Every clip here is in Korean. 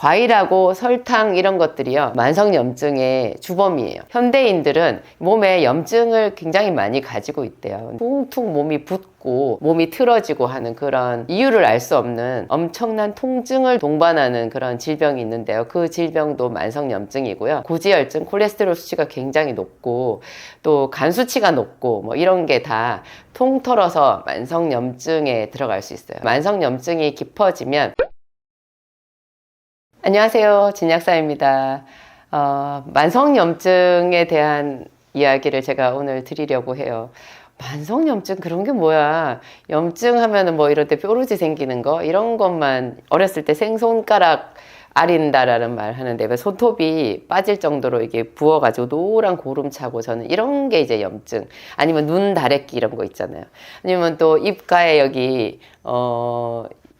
과일하고 설탕 이런 것들이요, 만성염증의 주범이에요. 현대인들은 몸에 염증을 굉장히 많이 가지고 있대요. 퉁퉁 몸이 붓고 몸이 틀어지고 하는 그런 이유를 알 수 없는 엄청난 통증을 동반하는 그런 질병이 있는데요. 그 질병도 만성염증이고요. 고지혈증, 콜레스테롤 수치가 굉장히 높고 또 간 수치가 높고 뭐 이런 게 다 통틀어서 만성염증에 들어갈 수 있어요. 만성염증이 깊어지면, 안녕하세요, 진약사입니다. 만성염증에 대한 이야기를 제가 오늘 드리려고 해요. 만성염증 그런 게 뭐야? 염증 하면은 뭐 이럴 때 뾰루지 생기는 거 이런 것만 어렸을 때 생손가락 아린다라는 말 하는데, 왜 손톱이 빠질 정도로 이게 부어가지고 노란 고름 차고, 저는 이런 게 이제 염증. 아니면 눈 다래끼 이런 거 있잖아요. 아니면 또 입가에 여기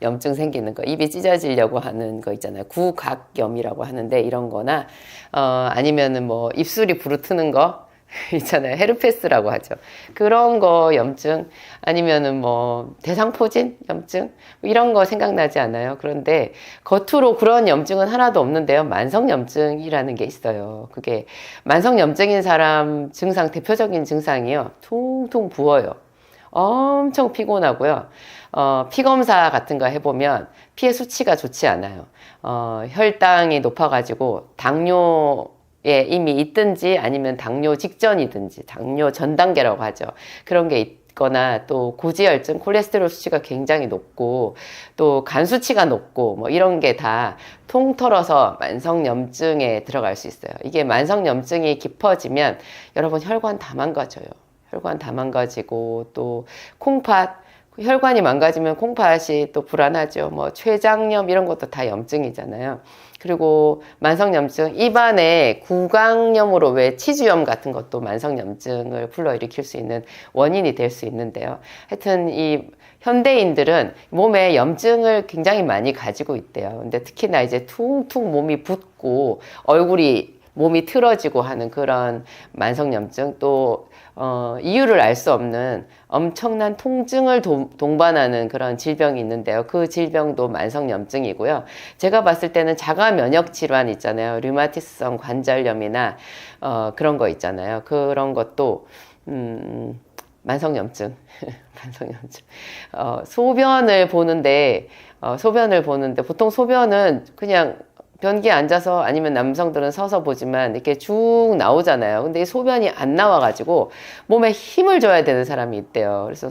염증 생기는 거, 입이 찢어지려고 하는 거 있잖아요. 구각염이라고 하는데, 이런 거나 아니면은 뭐 입술이 부르트는 거 있잖아요. 헤르페스라고 하죠. 그런 거 염증, 아니면은 뭐 대상포진 염증, 이런 거 생각나지 않아요? 그런데 겉으로 그런 염증은 하나도 없는데요, 만성염증이라는 게 있어요. 그게 만성염증인 사람 증상, 대표적인 증상이요, 퉁퉁 부어요. 엄청 피곤하고요. 피 검사 같은 거 해보면 피의 수치가 좋지 않아요. 혈당이 높아가지고 당뇨에 이미 있든지 아니면 당뇨 직전이든지, 당뇨 전 단계라고 하죠. 그런 게 있거나, 또 고지혈증, 콜레스테롤 수치가 굉장히 높고 또 간 수치가 높고 뭐 이런 게 다 통틀어서 만성염증에 들어갈 수 있어요. 이게 만성염증이 깊어지면 여러분 혈관 다 망가져요. 혈관 다 망가지고, 또 콩팥, 혈관이 망가지면 콩팥이 또 불안하죠. 뭐 췌장염 이런 것도 다 염증이잖아요. 그리고 만성염증, 입안에 구강염으로 왜 치주염 같은 것도 만성염증을 불러일으킬 수 있는 원인이 될 수 있는데요. 하여튼 이 현대인들은 몸에 염증을 굉장히 많이 가지고 있대요. 근데 특히나 이제 퉁퉁 몸이 붓고 몸이 틀어지고 하는 그런 만성염증, 또 이유를 알 수 없는 엄청난 통증을 동반하는 그런 질병이 있는데요. 그 질병도 만성염증이고요. 제가 봤을 때는 자가 면역 질환 있잖아요. 류마티스성 관절염이나 그런 거 있잖아요. 그런 것도 만성염증. 만성염증. 소변을 보는데 보통 소변은 그냥 변기에 앉아서, 아니면 남성들은 서서 보지만 이렇게 쭉 나오잖아요. 근데 이 소변이 안 나와가지고 몸에 힘을 줘야 되는 사람이 있대요. 그래서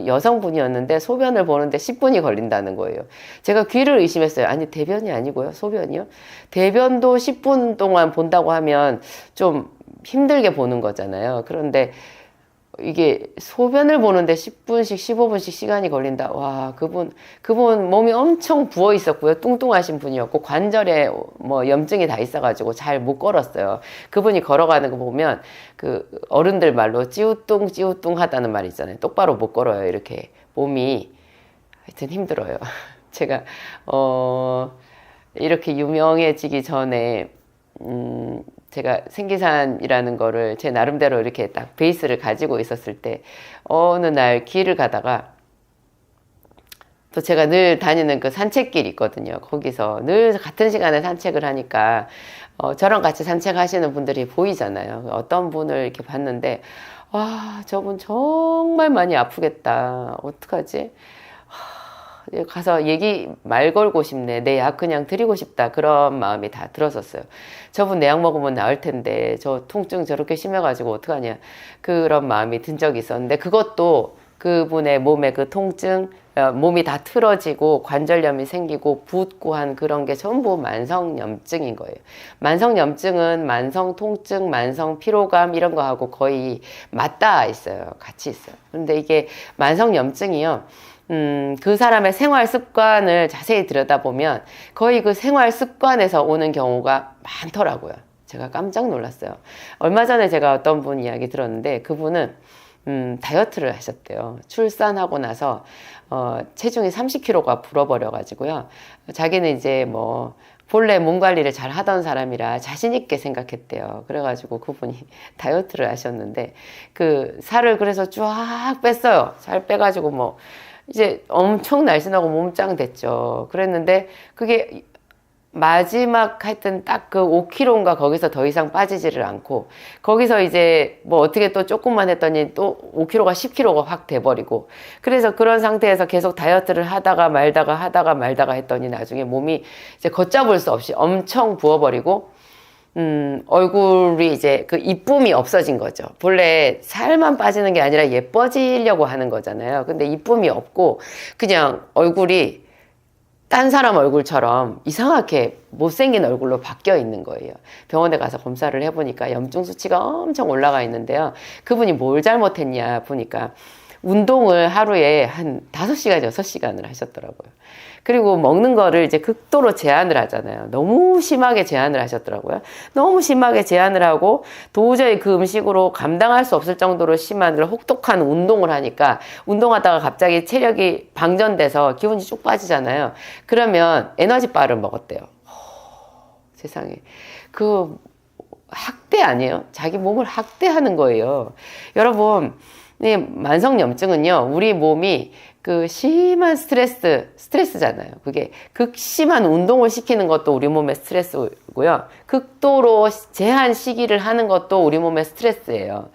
여성분이었는데 소변을 보는데 10분이 걸린다는 거예요. 제가 귀를 의심했어요. 아니, 대변이 아니고요, 소변이요? 대변도 10분 동안 본다고 하면 좀 힘들게 보는 거잖아요. 그런데 이게 소변을 보는데 10분씩 15분씩 시간이 걸린다. 와, 그분 몸이 엄청 부어 있었고요. 뚱뚱하신 분이었고 관절에 뭐 염증이 다 있어가지고 잘 못 걸었어요. 그분이 걸어가는 거 보면 그 어른들 말로 찌우뚱 하다는 말 있잖아요. 똑바로 못 걸어요. 이렇게 몸이 하여튼 힘들어요. 제가 이렇게 유명해지기 전에 제가 생기산이라는 거를 제 나름대로 이렇게 딱 베이스를 가지고 있었을 때, 어느 날 길을 가다가, 또 제가 늘 다니는 그 산책길 있거든요. 거기서 늘 같은 시간에 산책을 하니까 저랑 같이 산책하시는 분들이 보이잖아요. 어떤 분을 이렇게 봤는데, 와, 저분 정말 많이 아프겠다. 어떡하지? 가서 얘기 말 걸고 싶네. 내 약 그냥 드리고 싶다. 그런 마음이 다 들었었어요. 저분 내 약 먹으면 나을 텐데 저 통증 저렇게 심해가지고 어떡하냐. 그런 마음이 든 적이 있었는데, 그것도 그분의 몸에 그 통증, 몸이 다 틀어지고 관절염이 생기고 붓고 한 그런 게 전부 만성염증인 거예요. 만성염증은 만성 통증, 만성 피로감 이런 거하고 거의 맞닿아 있어요. 같이 있어요. 그런데 이게 만성염증이요, 그 사람의 생활 습관을 자세히 들여다보면 거의 그 생활 습관에서 오는 경우가 많더라고요. 제가 깜짝 놀랐어요. 얼마 전에 제가 어떤 분 이야기 들었는데, 그분은 다이어트를 하셨대요. 출산하고 나서 체중이 30kg가 불어버려 가지고요. 자기는 이제 뭐 본래 몸 관리를 잘 하던 사람이라 자신 있게 생각했대요. 그래가지고 그분이 다이어트를 하셨는데, 그 살을 그래서 쫙 뺐어요. 살 빼가지고 뭐 이제 엄청 날씬하고 몸짱 됐죠. 그랬는데 그게 마지막 하여튼 딱 그 5kg인가 거기서 더 이상 빠지지를 않고 거기서 이제 뭐 어떻게 또 조금만 했더니 또 5kg가 10kg가 확 돼버리고 그래서 그런 상태에서 계속 다이어트를 하다가 말다가 했더니 나중에 몸이 이제 걷잡을 수 없이 엄청 부어버리고 얼굴이 이제 그 이쁨이 없어진 거죠. 본래 살만 빠지는 게 아니라 예뻐지려고 하는 거잖아요. 근데 이쁨이 없고 그냥 얼굴이 딴 사람 얼굴처럼 이상하게 못생긴 얼굴로 바뀌어 있는 거예요. 병원에 가서 검사를 해보니까 염증 수치가 엄청 올라가 있는데요. 그분이 뭘 잘못했냐 보니까 운동을 하루에 한 5시간, 6시간을 하셨더라고요. 그리고 먹는 거를 이제 극도로 제한을 하잖아요. 너무 심하게 제한을 하셨더라고요. 너무 심하게 제한을 하고 도저히 그 음식으로 감당할 수 없을 정도로 심한 혹독한 운동을 하니까 운동하다가 갑자기 체력이 방전돼서 기운이 쭉 빠지잖아요. 그러면 에너지바를 먹었대요. 세상에. 그 학대 아니에요? 자기 몸을 학대하는 거예요. 여러분, 이 만성염증은요, 우리 몸이 그 심한 스트레스잖아요. 그게 극심한 운동을 시키는 것도 우리 몸의 스트레스고요. 극도로 제한 시기를 하는 것도 우리 몸의 스트레스예요.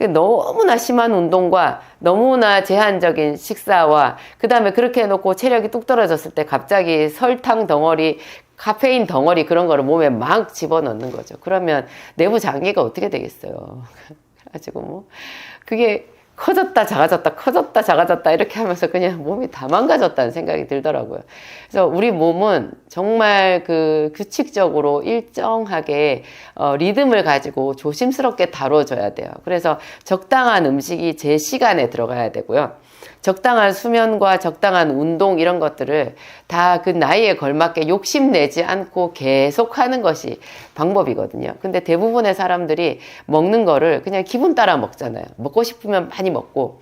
너무나 심한 운동과 너무나 제한적인 식사와 그 다음에 그렇게 해놓고 체력이 뚝 떨어졌을 때 갑자기 설탕 덩어리, 카페인 덩어리 그런 거를 몸에 막 집어넣는 거죠. 그러면 내부 장기가 어떻게 되겠어요. 그래가지고 뭐 그게 커졌다 작아졌다 커졌다 작아졌다 이렇게 하면서 그냥 몸이 다 망가졌다는 생각이 들더라고요. 그래서 우리 몸은 정말 그 규칙적으로 일정하게 리듬을 가지고 조심스럽게 다뤄줘야 돼요. 그래서 적당한 음식이 제 시간에 들어가야 되고요. 적당한 수면과 적당한 운동 이런 것들을 다 그 나이에 걸맞게 욕심내지 않고 계속 하는 것이 방법이거든요. 근데 대부분의 사람들이 먹는 거를 그냥 기분 따라 먹잖아요. 먹고 싶으면 많이 먹고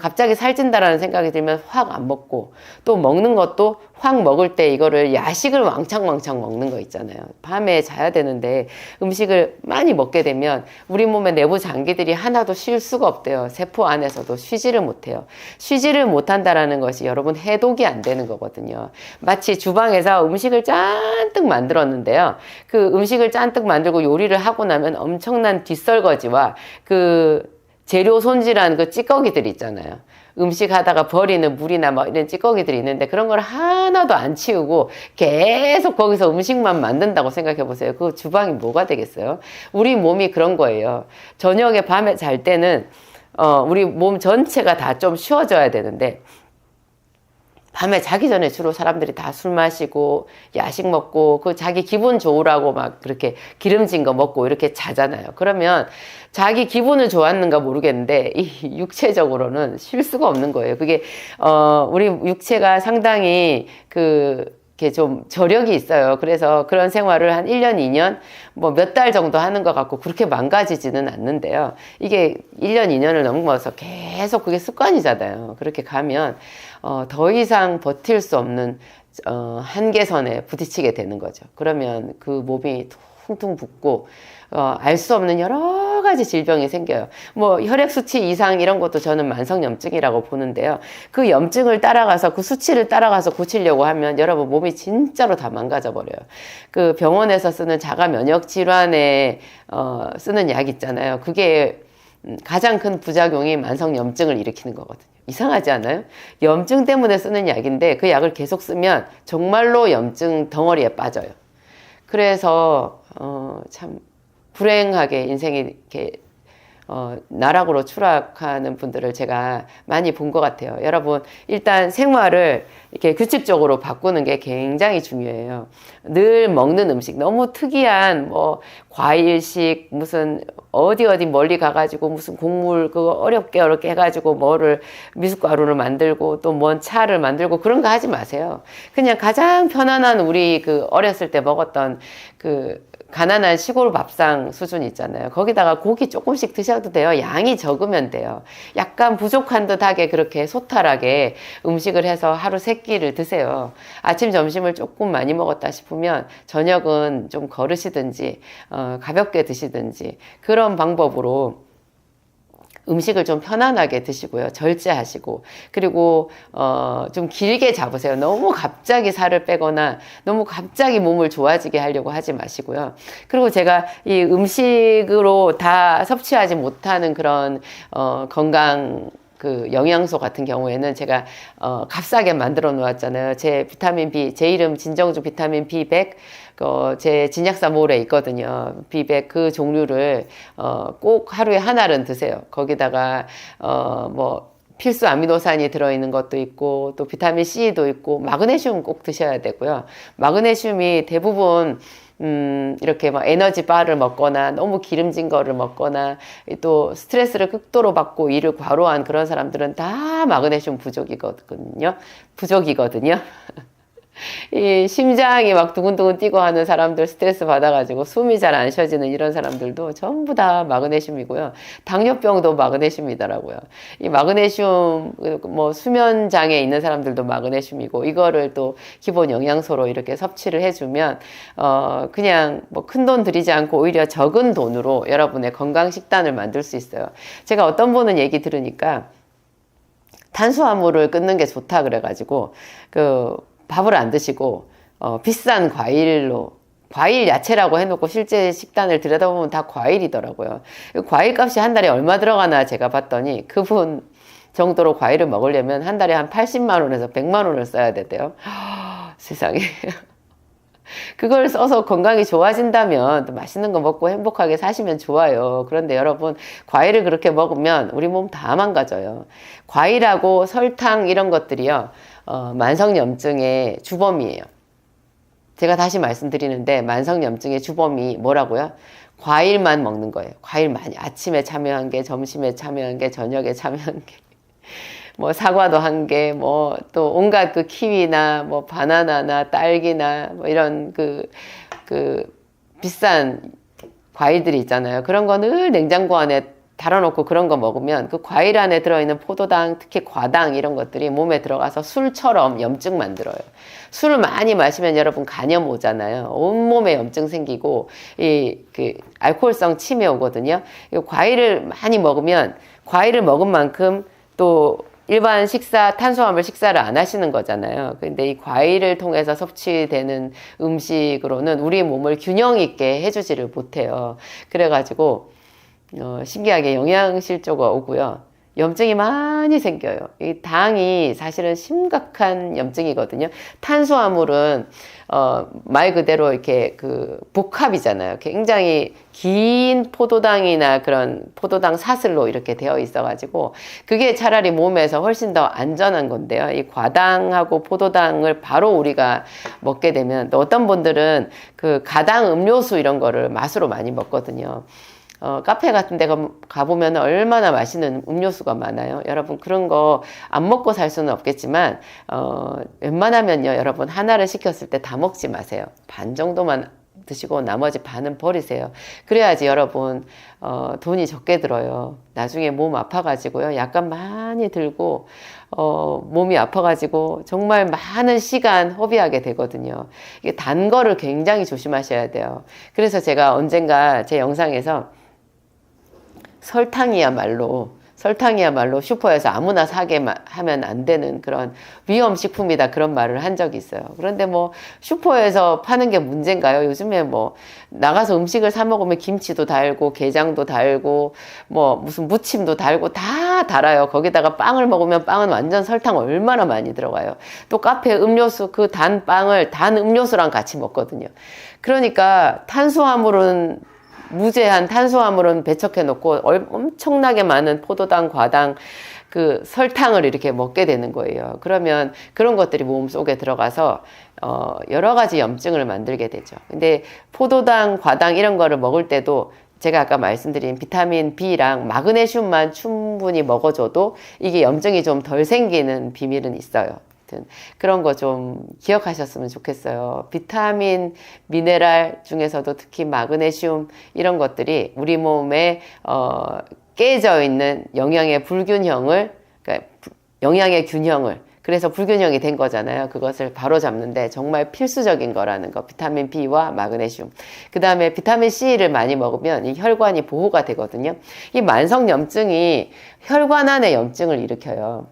갑자기 살찐다라는 생각이 들면 확 안 먹고 또 먹는 것도 확 먹을 때 이거를 야식을 왕창 먹는 거 있잖아요. 밤에 자야 되는데 음식을 많이 먹게 되면 우리 몸의 내부 장기들이 하나도 쉴 수가 없대요. 세포 안에서도 쉬지를 못해요. 쉬지를 못한다라는 것이 여러분 해독이 안 되는 거거든요. 마치 주방에서 음식을 잔뜩 만들었는데요. 그 음식을 잔뜩 만들고 요리를 하고 나면 엄청난 뒷설거지와 그 재료 손질한 그 찌꺼기들 있잖아요. 음식 하다가 버리는 물이나 뭐 이런 찌꺼기들이 있는데 그런 걸 하나도 안 치우고 계속 거기서 음식만 만든다고 생각해 보세요. 그 주방이 뭐가 되겠어요? 우리 몸이 그런 거예요. 저녁에 밤에 잘 때는 우리 몸 전체가 다 좀 쉬어져야 되는데 밤에 자기 전에 주로 사람들이 다 술 마시고 야식 먹고 그 자기 기분 좋으라고 막 그렇게 기름진 거 먹고 이렇게 자잖아요. 그러면 자기 기분은 좋았는가 모르겠는데 이 육체적으로는 쉴 수가 없는 거예요. 그게 우리 육체가 상당히 이렇게 좀 저력이 있어요. 그래서 그런 생활을 한 1년, 2년, 뭐 몇 달 정도 하는 것 같고 그렇게 망가지지는 않는데요. 이게 1년, 2년을 넘어서 계속 그게 습관이잖아요. 그렇게 가면 더 이상 버틸 수 없는 한계선에 부딪히게 되는 거죠. 그러면 그 몸이 퉁퉁 붓고 알 수 없는 여러 가지 질병이 생겨요. 뭐 혈액 수치 이상 이런 것도 저는 만성염증이라고 보는데요. 그 염증을 따라가서 그 수치를 따라가서 고치려고 하면 여러분 몸이 진짜로 다 망가져 버려요. 그 병원에서 쓰는 자가 면역 질환에 쓰는 약 있잖아요. 그게 가장 큰 부작용이 만성염증을 일으키는 거거든요. 이상하지 않아요? 염증 때문에 쓰는 약인데 그 약을 계속 쓰면 정말로 염증 덩어리에 빠져요. 그래서 참 불행하게 인생이 이렇게 나락으로 추락하는 분들을 제가 많이 본 것 같아요. 여러분 일단 생활을 이렇게 규칙적으로 바꾸는 게 굉장히 중요해요. 늘 먹는 음식 너무 특이한 뭐 과일식 무슨 어디 멀리 가가지고 무슨 곡물 그거 어렵게 해가지고 뭐를 미숫가루를 만들고 또 뭔 차를 만들고 그런 거 하지 마세요. 그냥 가장 편안한 우리 그 어렸을 때 먹었던 그 가난한 시골 밥상 수준 있잖아요. 거기다가 고기 조금씩 드셔도 돼요. 양이 적으면 돼요. 약간 부족한 듯하게 그렇게 소탈하게 음식을 해서 하루 3끼를 드세요. 아침, 점심을 조금 많이 먹었다 싶으면 저녁은 좀 거르시든지 가볍게 드시든지 그런 방법으로 음식을 좀 편안하게 드시고요. 절제하시고, 그리고 좀 길게 잡으세요. 너무 갑자기 살을 빼거나 너무 갑자기 몸을 좋아지게 하려고 하지 마시고요. 그리고 제가 이 음식으로 다 섭취하지 못하는 그런 건강 그 영양소 같은 경우에는 제가 값싸게 만들어 놓았잖아요. 제 비타민 B, 제 이름 진정주 비타민 B100, 제 진약사몰에 있거든요. B100 그 종류를 꼭 하루에 하나는 드세요. 거기다가 뭐 필수 아미노산이 들어있는 것도 있고, 또 비타민 C도 있고, 마그네슘 꼭 드셔야 되고요. 마그네슘이 대부분 이렇게 막 에너지 바를 먹거나 너무 기름진 거를 먹거나 또 스트레스를 극도로 받고 일을 과로한 그런 사람들은 다 마그네슘 부족이거든요. 이 심장이 막 두근두근 뛰고 하는 사람들, 스트레스 받아가지고 숨이 잘 안 쉬어지는 이런 사람들도 전부 다 마그네슘이고요. 당뇨병도 마그네슘이더라고요. 이 마그네슘, 뭐 수면장애 있는 사람들도 마그네슘이고, 이거를 또 기본 영양소로 이렇게 섭취를 해주면 그냥 뭐 큰 돈 들이지 않고 오히려 적은 돈으로 여러분의 건강 식단을 만들 수 있어요. 제가 어떤 분은 얘기 들으니까 탄수화물을 끊는 게 좋다 그래가지고 밥을 안 드시고 비싼 과일 야채라고 해놓고 실제 식단을 들여다보면 다 과일이더라고요. 과일 값이 한 달에 얼마 들어가나 제가 봤더니 그분 정도로 과일을 먹으려면 한 달에 한 80만 원에서 100만 원을 써야 된대요. 세상에. 그걸 써서 건강이 좋아진다면 또 맛있는 거 먹고 행복하게 사시면 좋아요. 그런데 여러분, 과일을 그렇게 먹으면 우리 몸 다 망가져요. 과일하고 설탕 이런 것들이요, 만성염증의 주범이에요. 제가 다시 말씀드리는데, 만성염증의 주범이 뭐라고요? 과일만 먹는 거예요. 과일 많이, 아침에 참여한 게, 점심에 참여한 게, 저녁에 참여한 게. 뭐 사과도 한 개, 뭐 또 온갖 그 키위나 뭐 바나나나 딸기나 뭐 이런 그 비싼 과일들이 있잖아요. 그런 거 늘 냉장고 안에 달아놓고 그런 거 먹으면 그 과일 안에 들어있는 포도당, 특히 과당 이런 것들이 몸에 들어가서 술처럼 염증 만들어요. 술을 많이 마시면 여러분 간염 오잖아요. 온몸에 염증 생기고 알코올성 치매 오거든요. 과일을 많이 먹으면 과일을 먹은 만큼 또 일반 탄수화물 식사를 안 하시는 거잖아요. 근데 이 과일을 통해서 섭취되는 음식으로는 우리 몸을 균형 있게 해주지를 못해요. 그래가지고, 신기하게 영양실조가 오고요. 염증이 많이 생겨요. 이 당이 사실은 심각한 염증이거든요. 탄수화물은 말 그대로 이렇게 복합이잖아요. 굉장히 긴 포도당이나 그런 포도당 사슬로 이렇게 되어 있어가지고 그게 차라리 몸에서 훨씬 더 안전한 건데요. 이 과당하고 포도당을 바로 우리가 먹게 되면, 또 어떤 분들은 가당 음료수 이런 거를 맛으로 많이 먹거든요. 카페 같은 데 가보면 얼마나 맛있는 음료수가 많아요. 여러분, 그런 거 안 먹고 살 수는 없겠지만, 웬만하면요, 여러분, 하나를 시켰을 때 다 먹지 마세요. 반 정도만 드시고 나머지 반은 버리세요. 그래야지 여러분, 돈이 적게 들어요. 나중에 몸 아파가지고요, 약간 많이 들고, 몸이 아파가지고 정말 많은 시간 허비하게 되거든요. 이게 단 거를 굉장히 조심하셔야 돼요. 그래서 제가 언젠가 제 영상에서 설탕이야말로 슈퍼에서 아무나 사게 하면 안 되는 그런 위험식품이다, 그런 말을 한 적이 있어요. 그런데 뭐 슈퍼에서 파는 게 문제인가요? 요즘에 뭐 나가서 음식을 사 먹으면 김치도 달고 게장도 달고 뭐 무슨 무침도 달고 다 달아요. 거기다가 빵을 먹으면 빵은 완전 설탕 얼마나 많이 들어가요. 또 카페 음료수 그 단 빵을 단 음료수랑 같이 먹거든요. 그러니까 무제한 탄수화물은 배척해 놓고 엄청나게 많은 포도당, 과당, 설탕을 이렇게 먹게 되는 거예요. 그러면 그런 것들이 몸 속에 들어가서 여러 가지 염증을 만들게 되죠. 근데 포도당, 과당 이런 거를 먹을 때도 제가 아까 말씀드린 비타민 B랑 마그네슘만 충분히 먹어줘도 이게 염증이 좀 덜 생기는 비밀은 있어요. 그런 거 좀 기억하셨으면 좋겠어요. 비타민, 미네랄 중에서도 특히 마그네슘 이런 것들이 우리 몸에 깨져 있는 영양의 균형을 그래서 불균형이 된 거잖아요. 그것을 바로 잡는데 정말 필수적인 거라는 거. 비타민 B와 마그네슘. 그 다음에 비타민 C를 많이 먹으면 이 혈관이 보호가 되거든요. 이 만성염증이 혈관 안에 염증을 일으켜요.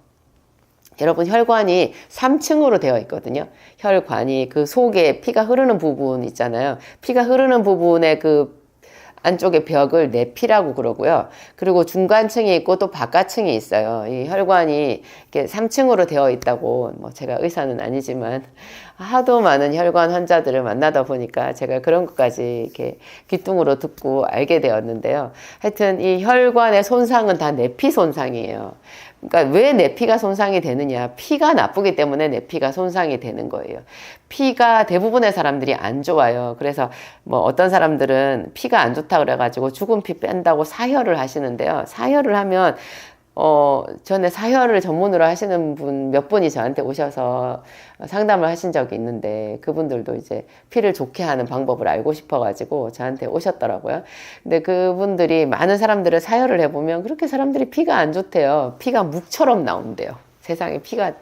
여러분, 혈관이 3층으로 되어 있거든요. 혈관이 그 속에 피가 흐르는 부분 있잖아요. 피가 흐르는 부분에 그 안쪽의 벽을 내피라고 그러고요. 그리고 중간층이 있고 또 바깥층이 있어요. 이 혈관이 이렇게 3층으로 되어 있다고, 뭐 제가 의사는 아니지만 하도 많은 혈관 환자들을 만나다 보니까 제가 그런 것까지 이렇게 귀뚱으로 듣고 알게 되었는데요. 하여튼 이 혈관의 손상은 다 내피 손상이에요. 그러니까 왜 내피가 손상이 되느냐? 피가 나쁘기 때문에 내피가 손상이 되는 거예요. 피가 대부분의 사람들이 안 좋아요. 그래서 뭐 어떤 사람들은 피가 안 좋다 그래가지고 죽은 피 뺀다고 사혈을 하시는데요. 사혈을 하면 전에 사혈을 전문으로 하시는 분 몇 분이 저한테 오셔서 상담을 하신 적이 있는데, 그분들도 이제 피를 좋게 하는 방법을 알고 싶어가지고 저한테 오셨더라고요. 근데 그분들이 많은 사람들을 사혈을 해보면 그렇게 사람들이 피가 안 좋대요. 피가 묵처럼 나온대요. 세상에 피가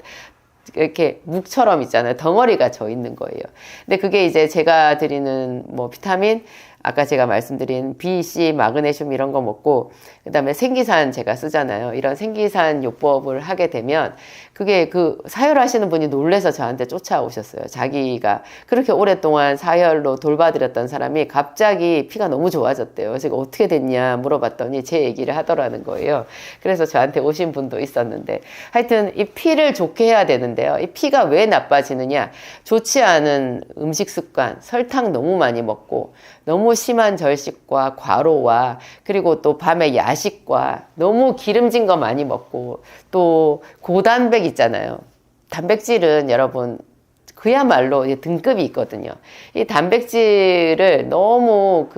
이렇게 묵처럼 있잖아요. 덩어리가 져 있는 거예요. 근데 그게 이제 제가 드리는 뭐 비타민, 아까 제가 말씀드린 B, C, 마그네슘 이런 거 먹고, 그 다음에 생기산 제가 쓰잖아요. 이런 생기산 요법을 하게 되면 그게 그 사혈하시는 분이 놀래서 저한테 쫓아오셨어요. 자기가 그렇게 오랫동안 사혈로 돌봐드렸던 사람이 갑자기 피가 너무 좋아졌대요. 제가 어떻게 됐냐 물어봤더니 제 얘기를 하더라는 거예요. 그래서 저한테 오신 분도 있었는데, 하여튼 이 피를 좋게 해야 되는데요. 이 피가 왜 나빠지느냐? 좋지 않은 음식 습관, 설탕 너무 많이 먹고, 너무 심한 절식과 과로와, 그리고 또 밤에 야식과 너무 기름진 거 많이 먹고, 또 고단백 있잖아요. 단백질은 여러분 그야말로 등급이 있거든요. 이 단백질을 너무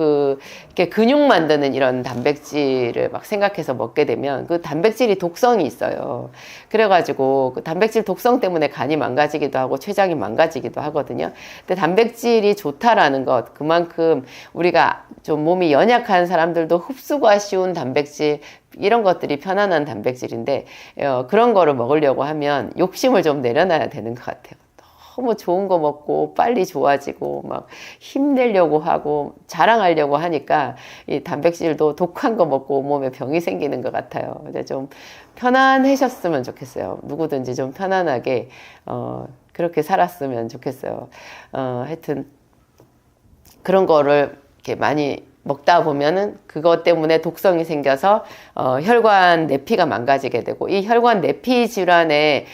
이렇게 근육 만드는 이런 단백질을 막 생각해서 먹게 되면 그 단백질이 독성이 있어요. 그래가지고 그 단백질 독성 때문에 간이 망가지기도 하고 췌장이 망가지기도 하거든요. 근데 단백질이 좋다라는 것, 그만큼 우리가 좀 몸이 연약한 사람들도 흡수가 쉬운 단백질, 이런 것들이 편안한 단백질인데, 그런 거를 먹으려고 하면 욕심을 좀 내려놔야 되는 것 같아요. 너무 좋은 거 먹고 빨리 좋아지고 막 힘내려고 하고 자랑하려고 하니까 이 단백질도 독한 거 먹고 몸에 병이 생기는 것 같아요. 근데 좀 편안하셨으면 좋겠어요. 누구든지 좀 편안하게 그렇게 살았으면 좋겠어요. 하여튼 그런 거를 이렇게 많이 먹다 보면은 그것 때문에 독성이 생겨서 혈관 내피가 망가지게 되고, 이 혈관 내피 질환의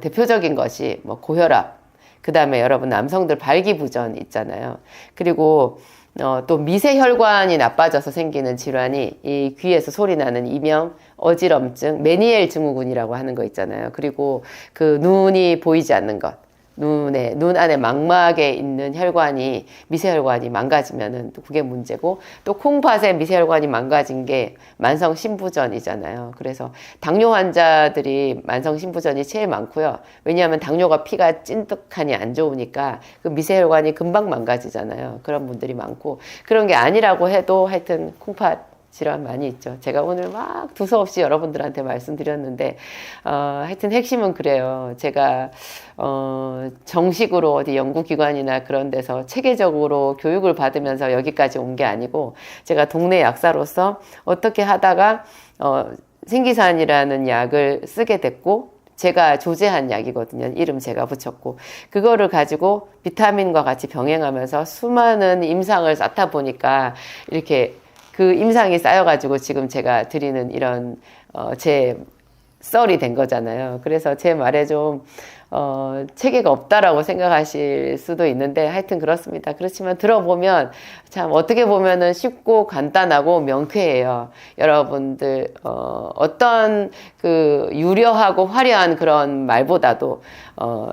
대표적인 것이 뭐 고혈압, 그 다음에 여러분 남성들 발기부전 있잖아요. 그리고 또 미세혈관이 나빠져서 생기는 질환이 이 귀에서 소리 나는 이명 어지럼증, 메니엘 증후군이라고 하는 거 있잖아요. 그리고 그 눈이 보이지 않는 것, 눈 안에 망막에 있는 혈관이, 미세혈관이 망가지면은 또 그게 문제고, 또 콩팥의 미세혈관이 망가진 게 만성 신부전이잖아요. 그래서 당뇨 환자들이 만성 신부전이 제일 많고요. 왜냐하면 당뇨가 피가 찐득하니 안 좋으니까 그 미세혈관이 금방 망가지잖아요. 그런 분들이 많고, 그런 게 아니라고 해도 하여튼 콩팥 질환 많이 있죠. 제가 오늘 막 두서없이 여러분들한테 말씀드렸는데, 하여튼 핵심은 그래요. 제가, 정식으로 어디 연구기관이나 그런 데서 체계적으로 교육을 받으면서 여기까지 온 게 아니고, 제가 동네 약사로서 어떻게 하다가, 생기산이라는 약을 쓰게 됐고, 제가 조제한 약이거든요. 이름 제가 붙였고, 그거를 가지고 비타민과 같이 병행하면서 수많은 임상을 쌓다 보니까 이렇게 그 임상이 쌓여가지고 지금 제가 드리는 이런 제 썰이 된 거잖아요. 그래서 제 말에 좀 체계가 없다라고 생각하실 수도 있는데, 하여튼 그렇습니다. 그렇지만 들어보면 참 어떻게 보면은 쉽고 간단하고 명쾌해요. 여러분들 어떤 그 유려하고 화려한 그런 말보다도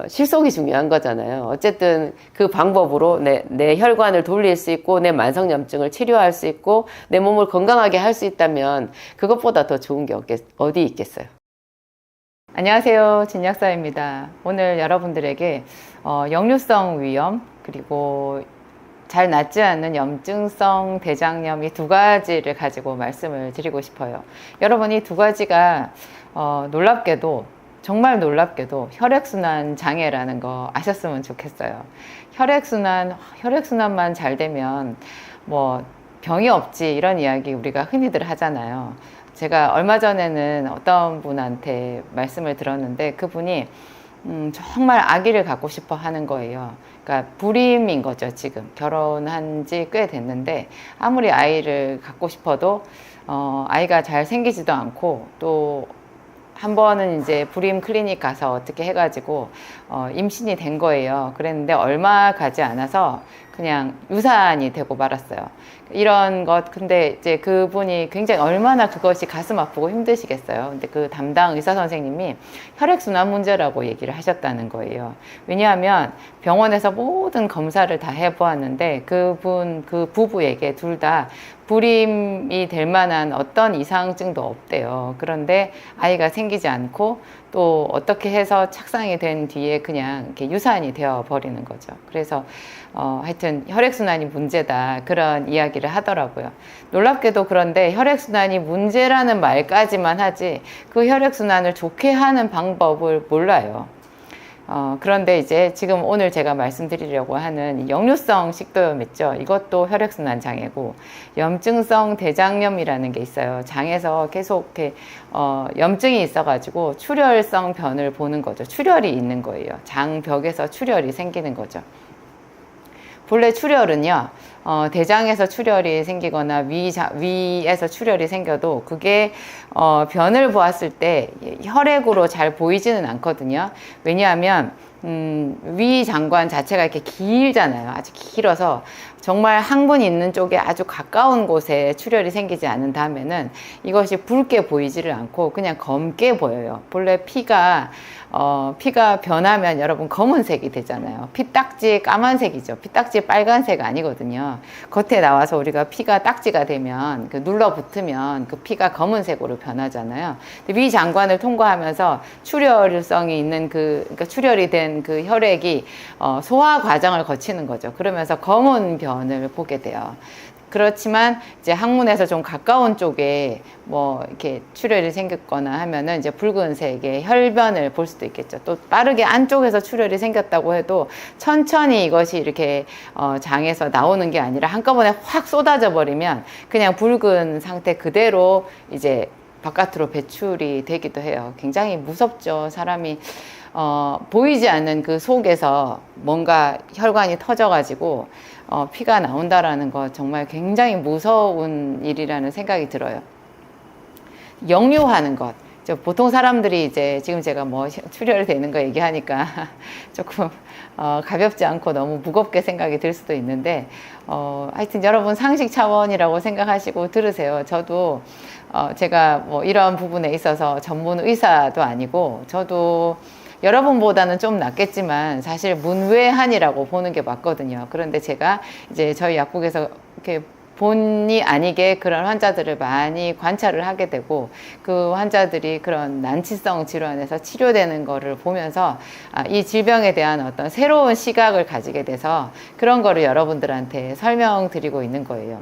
실속이 중요한 거잖아요. 어쨌든 그 방법으로 내 혈관을 돌릴 수 있고 내 만성염증을 치료할 수 있고 내 몸을 건강하게 할 수 있다면 그것보다 더 좋은 게 어디 있겠어요. 안녕하세요, 진약사입니다. 오늘 여러분들에게 역류성 위염, 그리고 잘 낫지 않는 염증성 대장염, 이 두 가지를 가지고 말씀을 드리고 싶어요. 여러분, 이 두 가지가 놀랍게도 정말 놀랍게도 혈액순환 장애라는 거 아셨으면 좋겠어요. 혈액순환만 잘 되면 뭐 병이 없지 이런 이야기 우리가 흔히들 하잖아요. 제가 얼마 전에는 어떤 분한테 말씀을 들었는데 그분이 정말 아기를 갖고 싶어 하는 거예요. 그러니까 불임인 거죠. 지금 결혼한 지 꽤 됐는데 아무리 아이를 갖고 싶어도 아이가 잘 생기지도 않고 또 한 번은 이제 불임 클리닉 가서 어떻게 해가지고 임신이 된 거예요. 그랬는데 얼마 가지 않아서 그냥 유산이 되고 말았어요. 이런 것, 근데 이제 그분이 굉장히 얼마나 그것이 가슴 아프고 힘드시겠어요. 근데 그 담당 의사 선생님이 혈액순환 문제라고 얘기를 하셨다는 거예요. 왜냐하면 병원에서 모든 검사를 다 해보았는데 그 부부에게 둘 다 불임이 될 만한 어떤 이상증도 없대요. 그런데 아이가 생기지 않고 또 어떻게 해서 착상이 된 뒤에 그냥 이렇게 유산이 되어 버리는 거죠. 그래서 하여튼 혈액순환이 문제다 그런 이야기를 하더라고요. 놀랍게도 그런데 혈액순환이 문제라는 말까지만 하지 그 혈액순환을 좋게 하는 방법을 몰라요. 그런데 이제 지금 오늘 제가 말씀드리려고 하는 역류성 식도염 있죠. 이것도 혈액순환 장애고 염증성 대장염이라는 게 있어요. 장에서 계속 이렇게 염증이 있어가지고 출혈성 변을 보는 거죠. 출혈이 있는 거예요. 장벽에서 출혈이 생기는 거죠. 본래 출혈은요, 대장에서 출혈이 생기거나 위에서 출혈이 생겨도 그게 변을 보았을 때 혈액으로 잘 보이지는 않거든요. 왜냐하면 위 장관 자체가 이렇게 길잖아요. 아주 길어서 정말 항문이 있는 쪽에 아주 가까운 곳에 출혈이 생기지 않은 다음에는 이것이 붉게 보이지를 않고 그냥 검게 보여요. 본래 피가 변하면 여러분 검은색이 되잖아요. 피딱지 까만색이죠. 피딱지 빨간색 아니거든요. 겉에 나와서 우리가 피가 딱지가 되면 눌러붙으면 그 피가 검은색으로 변하잖아요. 위 장관을 통과하면서 출혈성이 있는 그러니까 출혈이 된 그 혈액이 소화 과정을 거치는 거죠. 그러면서 검은 변을 보게 돼요. 그렇지만 이제 항문에서 좀 가까운 쪽에 뭐 이렇게 출혈이 생겼거나 하면은 이제 붉은색의 혈변을 볼 수도 있겠죠. 또 빠르게 안쪽에서 출혈이 생겼다고 해도 천천히 이것이 이렇게 장에서 나오는 게 아니라 한꺼번에 확 쏟아져 버리면 그냥 붉은 상태 그대로 이제 바깥으로 배출이 되기도 해요. 굉장히 무섭죠. 사람이 보이지 않는 그 속에서 뭔가 혈관이 터져가지고 피가 나온다라는 거 정말 굉장히 무서운 일이라는 생각이 들어요. 역류하는 것. 보통 사람들이 이제 지금 제가 뭐 출혈되는 거 얘기하니까 조금 가볍지 않고 너무 무겁게 생각이 들 수도 있는데 하여튼 여러분 상식 차원이라고 생각하시고 들으세요. 저도 제가 뭐 이런 부분에 있어서 전문 의사도 아니고 저도 여러분보다는 좀 낫겠지만 사실 문외한이라고 보는 게 맞거든요. 그런데 제가 이제 저희 약국에서 이렇게 본의 아니게 그런 환자들을 많이 관찰을 하게 되고 그 환자들이 그런 난치성 질환에서 치료되는 거를 보면서 이 질병에 대한 어떤 새로운 시각을 가지게 돼서 그런 거를 여러분들한테 설명드리고 있는 거예요.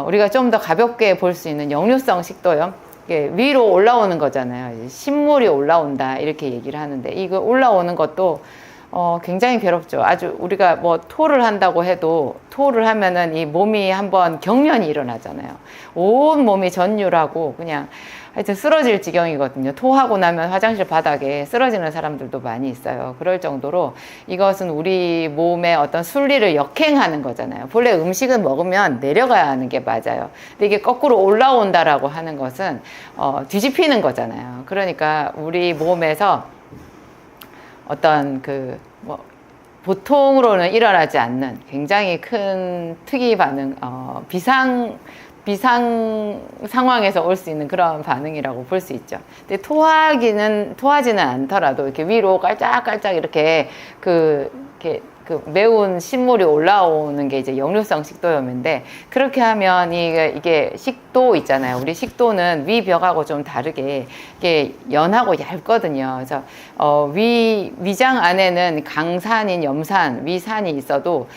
우리가 좀 더 가볍게 볼 수 있는 역류성 식도염 위로 올라오는 거잖아요. 신물이 올라온다 이렇게 얘기를 하는데 이거 올라오는 것도 굉장히 괴롭죠. 아주 우리가 뭐 토를 한다고 해도 토를 하면은 이 몸이 한번 경련이 일어나잖아요. 온 몸이 전율하고 그냥 하여튼 쓰러질 지경이거든요. 토하고 나면 화장실 바닥에 쓰러지는 사람들도 많이 있어요. 그럴 정도로 이것은 우리 몸의 어떤 순리를 역행하는 거잖아요. 본래 음식은 먹으면 내려가야 하는 게 맞아요. 근데 이게 거꾸로 올라온다라고 하는 것은 뒤집히는 거잖아요. 그러니까 우리 몸에서 어떤 보통으로는 일어나지 않는 굉장히 큰 특이 반응, 비상 상황에서 올 수 있는 그런 반응이라고 볼 수 있죠. 근데 토하지는 않더라도 이렇게 위로 깔짝깔짝 이렇게 그 그 매운 신물이 올라오는 게 이제 역류성 식도염인데, 그렇게 하면 이게 식도 있잖아요. 우리 식도는 위벽하고 좀 다르게 이게 연하고 얇거든요. 그래서 위장 안에는 강산인 염산, 위산이 있어도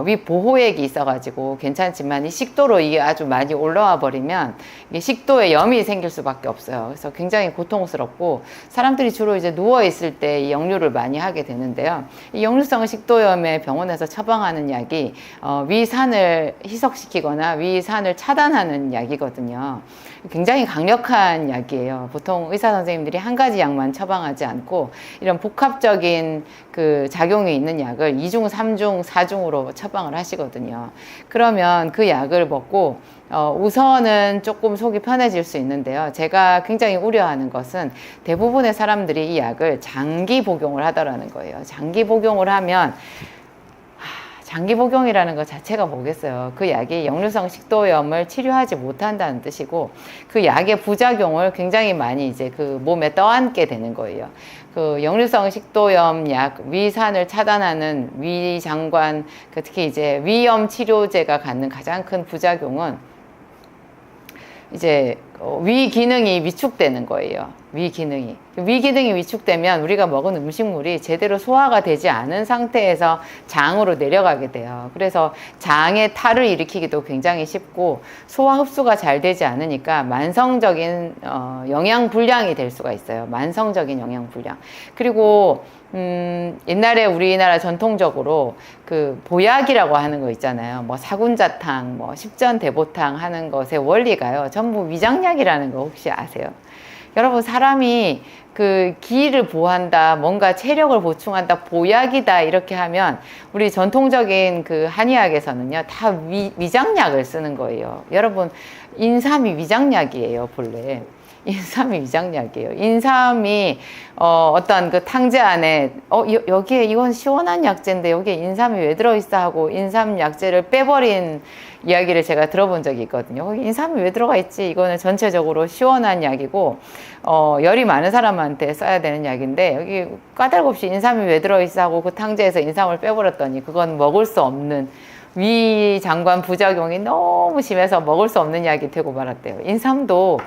위 보호액이 있어가지고 괜찮지만, 이 식도로 이게 아주 많이 올라와 버리면 이게 식도에 염이 생길 수밖에 없어요. 그래서 굉장히 고통스럽고, 사람들이 주로 이제 누워 있을 때 이 역류를 많이 하게 되는데요. 이 역류성 식도염에 병원에서 처방하는 약이 위산을 희석시키거나 위산을 차단하는 약이거든요. 굉장히 강력한 약이에요. 보통 의사 선생님들이 한 가지 약만 처방하지 않고 이런 복합적인 그 작용이 있는 약을 2중, 3중, 4중으로 처방을 하시거든요. 그러면 그 약을 먹고 우선은 조금 속이 편해질 수 있는데요. 제가 굉장히 우려하는 것은 대부분의 사람들이 이 약을 장기 복용을 하더라는 거예요. 장기 복용을 하면, 장기 복용이라는 것 자체가 뭐겠어요. 그 약이 역류성 식도염을 치료하지 못한다는 뜻이고, 그 약의 부작용을 굉장히 많이 이제 그 몸에 떠안게 되는 거예요. 그 역류성 식도염 약, 위산을 차단하는 위장관, 특히 이제 위염 치료제가 갖는 가장 큰 부작용은 이제 위 기능이 위축되는 거예요. 위 기능이 위축되면 우리가 먹은 음식물이 제대로 소화가 되지 않은 상태에서 장으로 내려가게 돼요. 그래서 장에 탈을 일으키기도 굉장히 쉽고, 소화 흡수가 잘 되지 않으니까 만성적인 영양 불량이 될 수가 있어요. 만성적인 영양 불량. 그리고 옛날에 우리나라 전통적으로 그 보약이라고 하는 거 있잖아요. 뭐 사군자탕, 뭐 십전대보탕 하는 것의 원리가요, 전부 위장약이라는 거 혹시 아세요? 여러분, 사람이 그 기를 보한다, 뭔가 체력을 보충한다, 보약이다 이렇게 하면 우리 전통적인 그 한의학에서는요, 다 위장약을 쓰는 거예요. 여러분, 인삼이 위장약이에요, 본래. 인삼이 위장약이에요. 인삼이 어떤 그 탕제 안에 여기에 이건 시원한 약재인데 여기에 인삼이 왜 들어있어 하고 인삼 약재를 빼버린 이야기를 제가 들어본 적이 있거든요. 거기 인삼이 왜 들어가 있지? 이거는 전체적으로 시원한 약이고 열이 많은 사람한테 써야 되는 약인데, 여기 까닭없이 인삼이 왜 들어있어 하고 그 탕제에서 인삼을 빼버렸더니 그건 먹을 수 없는, 위장관 부작용이 너무 심해서 먹을 수 없는 약이 되고 말았대요. 인삼도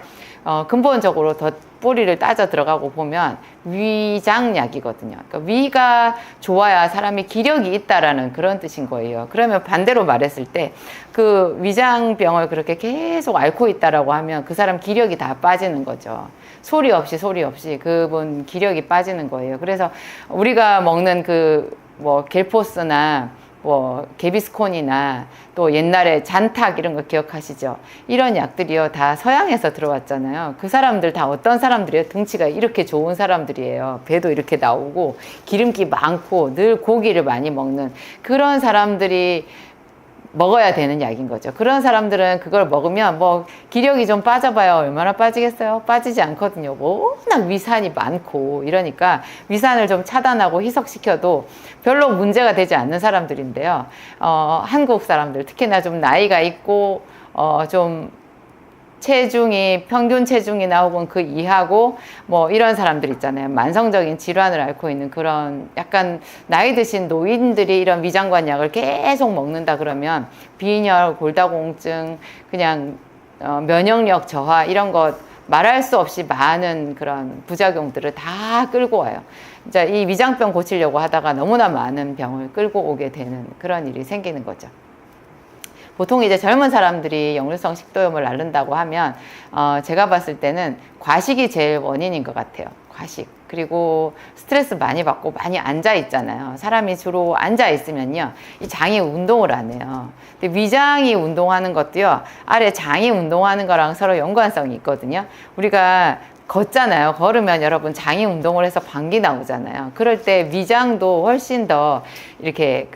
근본적으로 더 뿌리를 따져 들어가고 보면 위장약이거든요. 그러니까 위가 좋아야 사람이 기력이 있다라는 그런 뜻인 거예요. 그러면 반대로 말했을 때 그 위장병을 그렇게 계속 앓고 있다라고 하면 그 사람 기력이 다 빠지는 거죠. 소리 없이 그분 기력이 빠지는 거예요. 그래서 우리가 먹는 그 뭐 겔포스나 뭐 개비스콘이나 또 옛날에 잔탁 이런 거 기억하시죠? 이런 약들이요, 다 서양에서 들어왔잖아요. 그 사람들 다 어떤 사람들이에요? 등치가 이렇게 좋은 사람들이에요. 배도 이렇게 나오고 기름기 많고 늘 고기를 많이 먹는 그런 사람들이 먹어야 되는 약인 거죠. 그런 사람들은 그걸 먹으면 뭐 기력이 좀 빠져봐야 얼마나 빠지겠어요? 빠지지 않거든요. 워낙 위산이 많고 이러니까 위산을 좀 차단하고 희석시켜도 별로 문제가 되지 않는 사람들인데요. 한국 사람들, 특히나 좀 나이가 있고 좀 체중이, 평균 체중이나 혹은 그 이하고 뭐 이런 사람들 있잖아요. 만성적인 질환을 앓고 있는 그런 약간 나이 드신 노인들이 이런 위장관 약을 계속 먹는다 그러면 빈혈, 골다공증, 그냥 면역력 저하 이런 것 말할 수 없이 많은 그런 부작용들을 다 끌고 와요. 이제 이 위장병 고치려고 하다가 너무나 많은 병을 끌고 오게 되는 그런 일이 생기는 거죠. 보통 이제 젊은 사람들이 역류성 식도염을 앓는다고 하면 제가 봤을 때는 과식이 제일 원인인 것 같아요. 과식. 그리고 스트레스 많이 받고 많이 앉아 있잖아요. 사람이 주로 앉아 있으면요, 이 장이 운동을 안 해요. 근데 위장이 운동하는 것도요, 아래 장이 운동하는 거랑 서로 연관성이 있거든요. 우리가 걷잖아요. 걸으면 여러분 장이 운동을 해서 방귀 나오잖아요. 그럴 때 위장도 훨씬 더 이렇게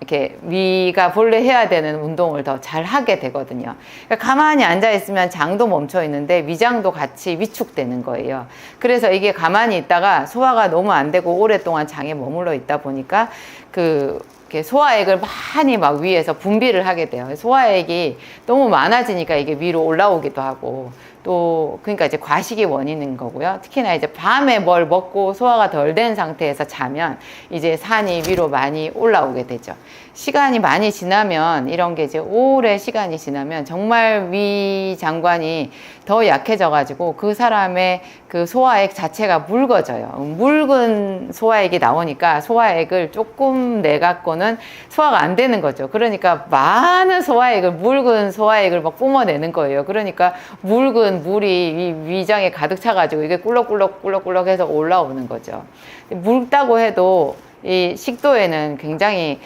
이렇게 위가 본래 해야 되는 운동을 더 잘 하게 되거든요. 그러니까 가만히 앉아 있으면 장도 멈춰 있는데 위장도 같이 위축되는 거예요. 그래서 이게 가만히 있다가 소화가 너무 안 되고 오랫동안 장에 머물러 있다 보니까 이렇게 소화액을 많이 막 위에서 분비를 하게 돼요. 소화액이 너무 많아지니까 이게 위로 올라오기도 하고, 또 그러니까 이제 과식이 원인인 거고요. 특히나 이제 밤에 뭘 먹고 소화가 덜 된 상태에서 자면 이제 산이 위로 많이 올라오게 되죠. 시간이 많이 지나면 이런 게 이제 오래 시간이 지나면 정말 위장관이 더 약해져 가지고 그 사람의 그 소화액 자체가 묽어져요. 묽은 소화액이 나오니까 소화액을 조금 내갖고는 소화가 안 되는 거죠. 그러니까 많은 소화액을, 묽은 소화액을 막 뿜어내는 거예요. 그러니까 묽은 물이 위장에 가득 차가지고 이게 꿀럭꿀럭 해서 올라오는 거죠. 묽다고 해도 이 식도에는 굉장히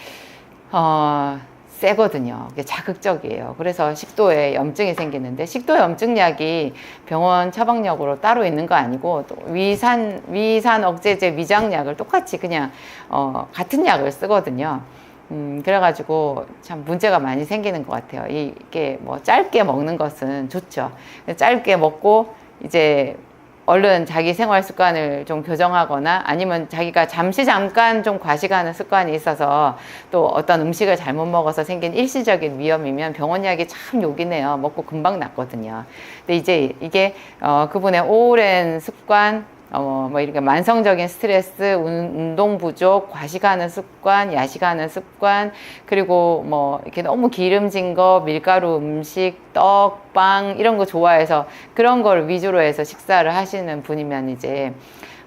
세거든요. 자극적이에요. 그래서 식도에 염증이 생기는데 식도 염증약이 병원 처방약으로 따로 있는 거 아니고 또 위산 억제제 위장약을 똑같이 그냥 같은 약을 쓰거든요. 그래가지고 참 문제가 많이 생기는 것 같아요. 이게 뭐 짧게 먹는 것은 좋죠. 짧게 먹고 이제 얼른 자기 생활 습관을 좀 교정하거나 아니면 자기가 잠깐 좀 과식하는 습관이 있어서 또 어떤 음식을 잘못 먹어서 생긴 일시적인 위험이면 병원약이 참 요긴해요. 먹고 금방 낫거든요. 근데 이제 이게 그분의 오랜 습관, 뭐 이렇게 만성적인 스트레스, 운동 부족, 과식하는 습관, 야식하는 습관, 그리고 뭐 이렇게 너무 기름진 거, 밀가루 음식, 떡, 빵 이런 거 좋아해서 그런 걸 위주로 해서 식사를 하시는 분이면 이제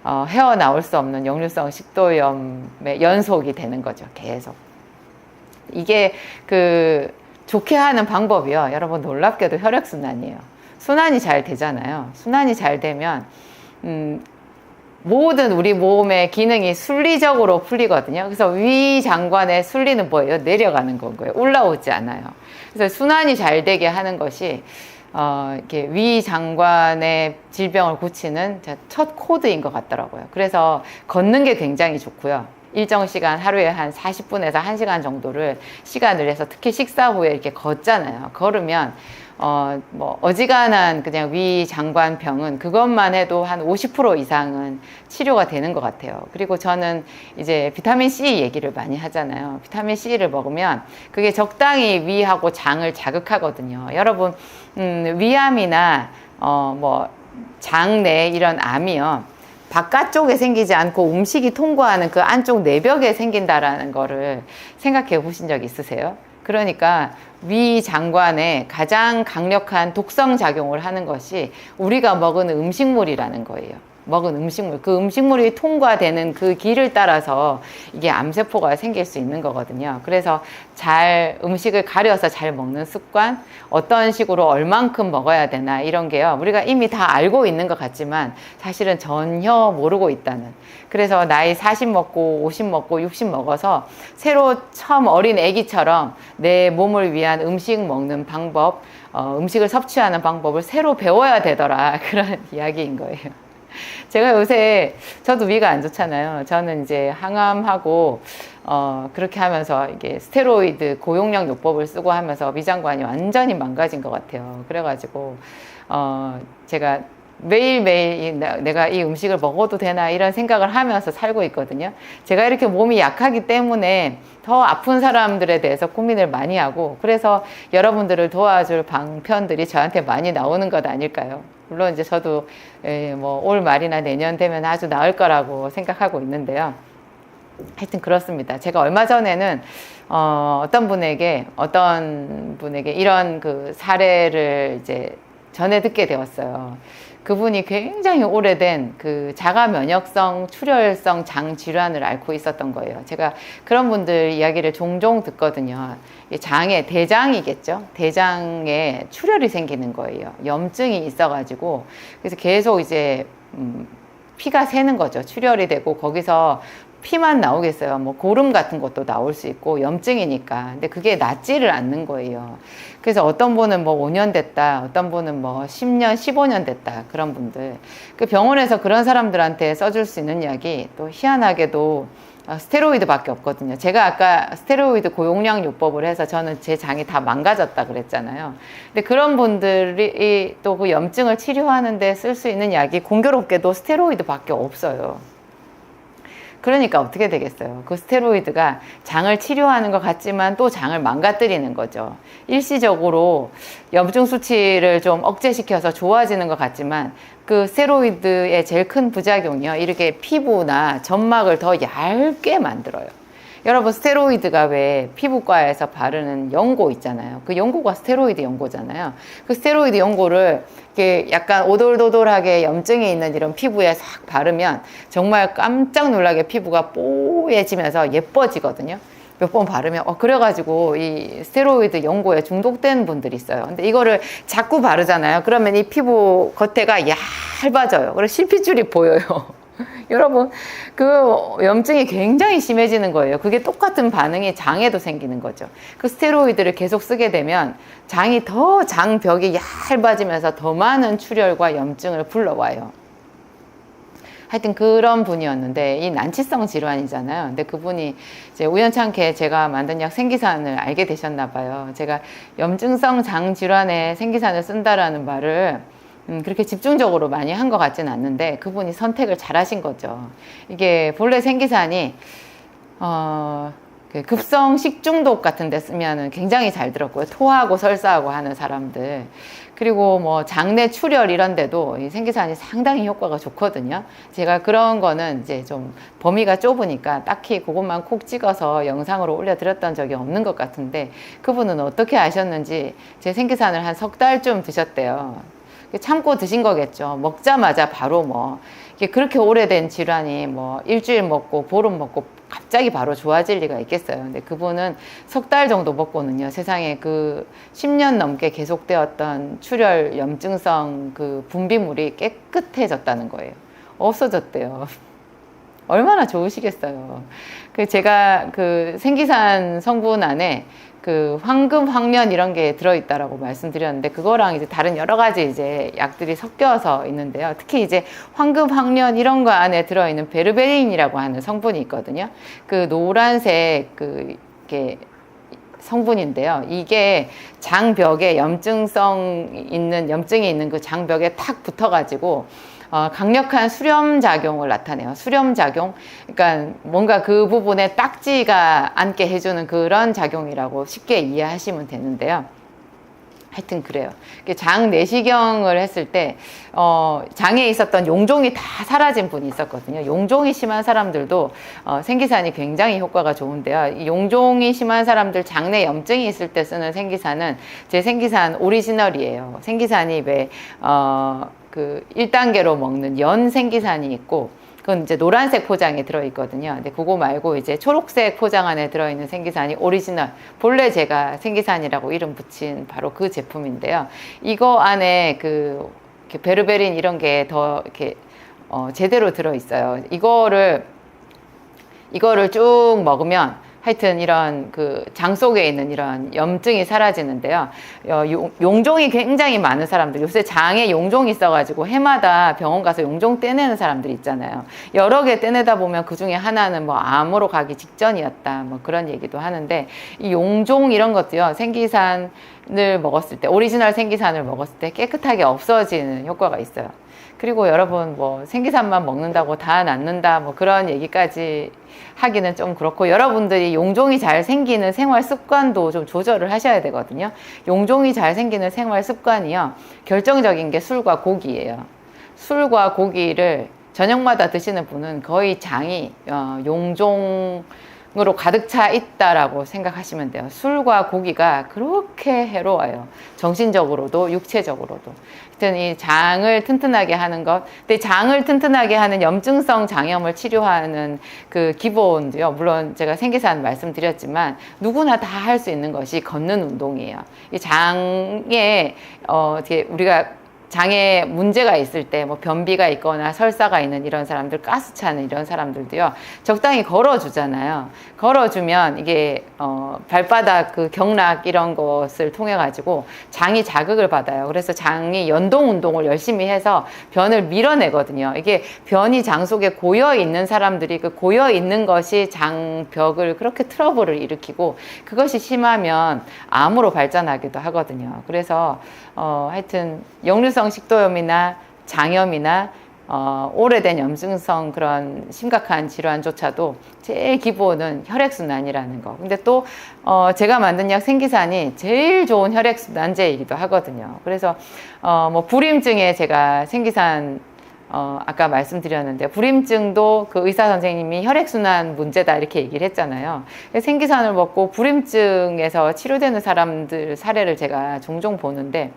헤어나올 수 없는 역류성 식도염의 연속이 되는 거죠. 계속. 이게 그 좋게 하는 방법이요. 여러분 놀랍게도 혈액순환이에요. 순환이 잘 되잖아요. 순환이 잘 되면 모든 우리 몸의 기능이 순리적으로 풀리거든요. 그래서 위장관의 순리는 뭐예요? 내려가는 거고요. 올라오지 않아요. 그래서 순환이 잘 되게 하는 것이 이렇게 위장관의 질병을 고치는 첫 코드인 것 같더라고요. 그래서 걷는 게 굉장히 좋고요. 일정 시간 하루에 한 40분에서 1시간 정도를 시간을 내서 특히 식사 후에 이렇게 걷잖아요. 걸으면 뭐 어지간한 그냥 위장관병은 그것만 해도 한 50% 이상은 치료가 되는 것 같아요. 그리고 저는 이제 비타민 C 얘기를 많이 하잖아요. 비타민 C를 먹으면 그게 적당히 위하고 장을 자극하거든요. 여러분 위암이나 뭐 장내 이런 암이요. 바깥쪽에 생기지 않고 음식이 통과하는 그 안쪽 내벽에 생긴다라는 거를 생각해 보신 적 있으세요? 그러니까 위장관에 가장 강력한 독성 작용을 하는 것이 우리가 먹은 음식물이라는 거예요. 먹은 음식물, 그 음식물이 통과되는 그 길을 따라서 이게 암세포가 생길 수 있는 거거든요. 그래서 잘 음식을 가려서 잘 먹는 습관, 어떤 식으로 얼만큼 먹어야 되나 이런 게요. 우리가 이미 다 알고 있는 것 같지만 사실은 전혀 모르고 있다는. 그래서 나이 40 먹고 50 먹고 60 먹어서 새로 처음 어린 아기처럼 내 몸을 위한 음식 먹는 방법, 음식을 섭취하는 방법을 새로 배워야 되더라. 그런 이야기인 거예요. 제가 요새 저도 위가 안 좋잖아요. 저는 이제 항암하고 그렇게 하면서 이게 스테로이드 고용량 요법을 쓰고 하면서 위장관이 완전히 망가진 것 같아요. 그래가지고 제가 매일매일 내가 이 음식을 먹어도 되나 이런 생각을 하면서 살고 있거든요. 제가 이렇게 몸이 약하기 때문에 더 아픈 사람들에 대해서 고민을 많이 하고 그래서 여러분들을 도와줄 방편들이 저한테 많이 나오는 것 아닐까요? 물론 이제 저도 뭐 올 말이나 내년 되면 아주 나을 거라고 생각하고 있는데요. 하여튼 그렇습니다. 제가 얼마 전에는 어떤 분에게 이런 그 사례를 이제 전해 듣게 되었어요. 그분이 굉장히 오래된 그 자가 면역성 출혈성 장 질환을 앓고 있었던 거예요. 제가 그런 분들 이야기를 종종 듣거든요. 장에 대장이겠죠. 대장에 출혈이 생기는 거예요. 염증이 있어가지고 그래서 계속 이제 피가 새는 거죠. 출혈이 되고 거기서 피만 나오겠어요. 뭐 고름 같은 것도 나올 수 있고 염증이니까. 근데 그게 낫지를 않는 거예요. 그래서 어떤 분은 뭐 5년 됐다. 어떤 분은 뭐 10년, 15년 됐다. 그런 분들. 그 병원에서 그런 사람들한테 써줄 수 있는 약이 또 희한하게도 스테로이드밖에 없거든요. 제가 아까 스테로이드 고용량 요법을 해서 저는 제 장이 다 망가졌다 그랬잖아요. 근데 그런 분들이 또 그 염증을 치료하는데 쓸 수 있는 약이 공교롭게도 스테로이드밖에 없어요. 그러니까 어떻게 되겠어요? 그 스테로이드가 장을 치료하는 것 같지만 또 장을 망가뜨리는 거죠. 일시적으로 염증 수치를 좀 억제시켜서 좋아지는 것 같지만 그 스테로이드의 제일 큰 부작용이요. 이렇게 피부나 점막을 더 얇게 만들어요. 여러분 스테로이드가 왜 피부과에서 바르는 연고 있잖아요. 그 연고가 스테로이드 연고잖아요. 그 스테로이드 연고를 이렇게 약간 오돌도돌하게 염증이 있는 이런 피부에 싹 바르면 정말 깜짝 놀라게 피부가 뽀얘지면서 예뻐지거든요. 몇 번 바르면 그래가지고 이 스테로이드 연고에 중독된 분들이 있어요. 근데 이거를 자꾸 바르잖아요. 그러면 이 피부 겉에가 얇아져요. 그래서 실핏줄이 보여요. 여러분 그 염증이 굉장히 심해지는 거예요. 그게 똑같은 반응이 장에도 생기는 거죠. 그 스테로이드를 계속 쓰게 되면 장이 더 장벽이 얇아지면서 더 많은 출혈과 염증을 불러와요. 하여튼 그런 분이었는데 이 난치성 질환이잖아요. 근데 그분이 이제 우연찮게 제가 만든 약 생기산을 알게 되셨나 봐요. 제가 염증성 장 질환에 생기산을 쓴다라는 말을 그렇게 집중적으로 많이 한 것 같지는 않는데 그분이 선택을 잘 하신 거죠. 이게 본래 생기산이 급성 식중독 같은 데 쓰면은 굉장히 잘 들었고요. 토하고 설사하고 하는 사람들. 그리고 뭐 장내 출혈 이런 데도 이 생기산이 상당히 효과가 좋거든요. 제가 그런 거는 이제 좀 범위가 좁으니까 딱히 그것만 콕 찍어서 영상으로 올려드렸던 적이 없는 것 같은데 그분은 어떻게 아셨는지 제 생기산을 한 3달쯤 드셨대요. 참고 드신 거겠죠. 먹자마자 바로 뭐 이게 그렇게 오래된 질환이 뭐 일주일 먹고 보름 먹고 갑자기 바로 좋아질 리가 있겠어요. 근데 그분은 3달 정도 먹고는요, 세상에 그 10년 넘게 계속되었던 출혈 염증성 그 분비물이 깨끗해졌다는 거예요. 없어졌대요. 얼마나 좋으시겠어요. 제가 그 생기산 성분 안에 그 황금, 황련 이런 게 들어있다라고 말씀드렸는데 그거랑 이제 다른 여러 가지 이제 약들이 섞여서 있는데요. 특히 이제 황금, 황련 이런 거 안에 들어있는 베르베린이라고 하는 성분이 있거든요. 그 노란색 이게 성분인데요. 이게 장벽에 염증이 있는 그 장벽에 탁 붙어가지고 강력한 수렴작용을 나타내요. 수렴작용. 그러니까 뭔가 그 부분에 딱지가 앉게 해주는 그런 작용이라고 쉽게 이해하시면 되는데요. 하여튼 그래요. 장 내시경을 했을 때 장에 있었던 용종이 다 사라진 분이 있었거든요. 용종이 심한 사람들도 생기산이 굉장히 효과가 좋은데요. 용종이 심한 사람들 장내 염증이 있을 때 쓰는 생기산은 제 생기산 오리지널이에요. 생기산이 왜 그 1단계로 먹는 연 생기산이 있고 그건 이제 노란색 포장에 들어있거든요. 근데 그거 말고 이제 초록색 포장 안에 들어있는 생기산이 오리지널, 본래 제가 생기산이라고 이름 붙인 바로 그 제품인데요. 이거 안에 그 베르베린 이런 게 더 이렇게 제대로 들어있어요. 이거를 쭉 먹으면 하여튼 이런 그 장 속에 있는 이런 염증이 사라지는데요. 용종이 굉장히 많은 사람들, 요새 장에 용종이 있어가지고 해마다 병원 가서 용종 떼내는 사람들 있잖아요. 여러 개 떼내다 보면 그 중에 하나는 뭐 암으로 가기 직전이었다, 뭐 그런 얘기도 하는데 이 용종 이런 것도요, 생기산을 먹었을 때, 오리지널 생기산을 먹었을 때 깨끗하게 없어지는 효과가 있어요. 그리고 여러분 뭐 생기산만 먹는다고 다 낫는다 뭐 그런 얘기까지 하기는 좀 그렇고 여러분들이 용종이 잘 생기는 생활 습관도 좀 조절을 하셔야 되거든요. 용종이 잘 생기는 생활 습관이요, 결정적인 게 술과 고기예요. 술과 고기를 저녁마다 드시는 분은 거의 장이 용종으로 가득 차 있다라고 생각하시면 돼요. 술과 고기가 그렇게 해로워요. 정신적으로도 육체적으로도. 하여튼 이 장을 튼튼하게 하는 것, 근데 장을 튼튼하게 하는 염증성 장염을 치료하는 그 기본도요, 물론 제가 생기산 말씀드렸지만 누구나 다 할 수 있는 것이 걷는 운동이에요. 이 장에 어떻게 우리가 장에 문제가 있을 때 뭐 변비가 있거나 설사가 있는 이런 사람들, 가스 차는 이런 사람들도요, 적당히 걸어주잖아요. 걸어주면 이게 발바닥 그 경락 이런 것을 통해 가지고 장이 자극을 받아요. 그래서 장이 연동 운동을 열심히 해서 변을 밀어내거든요. 이게 변이 장 속에 고여 있는 사람들이 그 고여 있는 것이 장벽을 그렇게 트러블을 일으키고 그것이 심하면 암으로 발전하기도 하거든요. 그래서 하여튼 역류성 식도염이나 장염이나 오래된 염증성 그런 심각한 질환조차도 제일 기본은 혈액순환이라는 거. 근데 또 제가 만든 약 생기산이 제일 좋은 혈액순환제이기도 하거든요. 그래서 뭐 불임증에 제가 생기산 아까 말씀드렸는데 불임증도 그 의사 선생님이 혈액순환 문제다 이렇게 얘기를 했잖아요. 생기산을 먹고 불임증에서 치료되는 사람들 사례를 제가 종종 보는데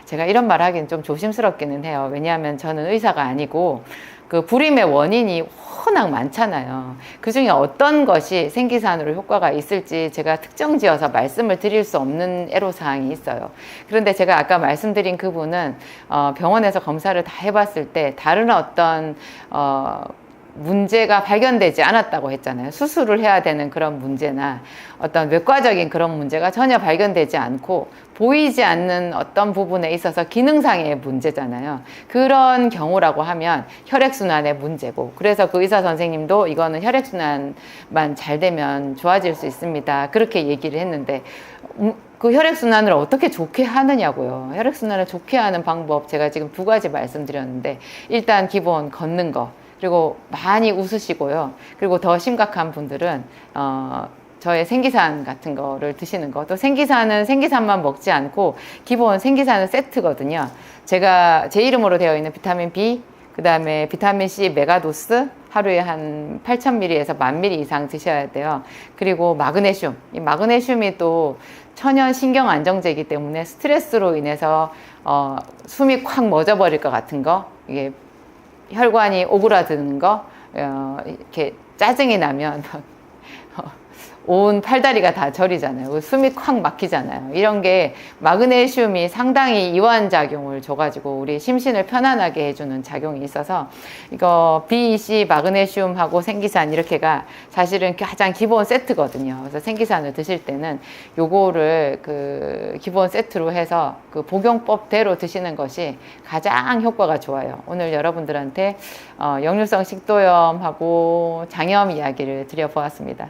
제가 이런 말 하기는 좀 조심스럽기는 해요. 왜냐하면 저는 의사가 아니고 그 불임의 원인이 워낙 많잖아요. 그 중에 어떤 것이 생기산으로 효과가 있을지 제가 특정 지어서 말씀을 드릴 수 없는 애로사항이 있어요. 그런데 제가 아까 말씀드린 그분은 병원에서 검사를 다 해봤을 때 다른 어떤 문제가 발견되지 않았다고 했잖아요. 수술을 해야 되는 그런 문제나 어떤 외과적인 그런 문제가 전혀 발견되지 않고 보이지 않는 어떤 부분에 있어서 기능상의 문제잖아요. 그런 경우라고 하면 혈액순환의 문제고, 그래서 그 의사 선생님도 이거는 혈액순환만 잘 되면 좋아질 수 있습니다, 그렇게 얘기를 했는데 그 혈액순환을 어떻게 좋게 하느냐고요. 혈액순환을 좋게 하는 방법 제가 지금 2가지 말씀드렸는데, 일단 기본 걷는 거, 그리고 많이 웃으시고요. 그리고 더 심각한 분들은 저의 생기산 같은 거를 드시는 거. 또 생기산은 생기산만 먹지 않고 기본 생기산은 세트거든요. 제가 제 이름으로 되어 있는 비타민 B, 그 다음에 비타민 C 메가도스 하루에 한 8,000ml에서 10,000ml 이상 드셔야 돼요. 그리고 마그네슘. 이 마그네슘이 또 천연 신경 안정제이기 때문에 스트레스로 인해서 숨이 콱 멎어버릴 것 같은 거, 이게 혈관이 오그라드는 거, 이렇게 짜증이 나면 온 팔다리가 다 저리잖아요. 숨이 콱 막히잖아요. 이런 게 마그네슘이 상당히 이완작용을 줘가지고 우리 심신을 편안하게 해주는 작용이 있어서 이거 B, C, 마그네슘하고 생기산 이렇게가 사실은 가장 기본 세트거든요. 그래서 생기산을 드실 때는 요거를 그 기본 세트로 해서 그 복용법대로 드시는 것이 가장 효과가 좋아요. 오늘 여러분들한테 역류성 식도염하고 장염 이야기를 드려보았습니다.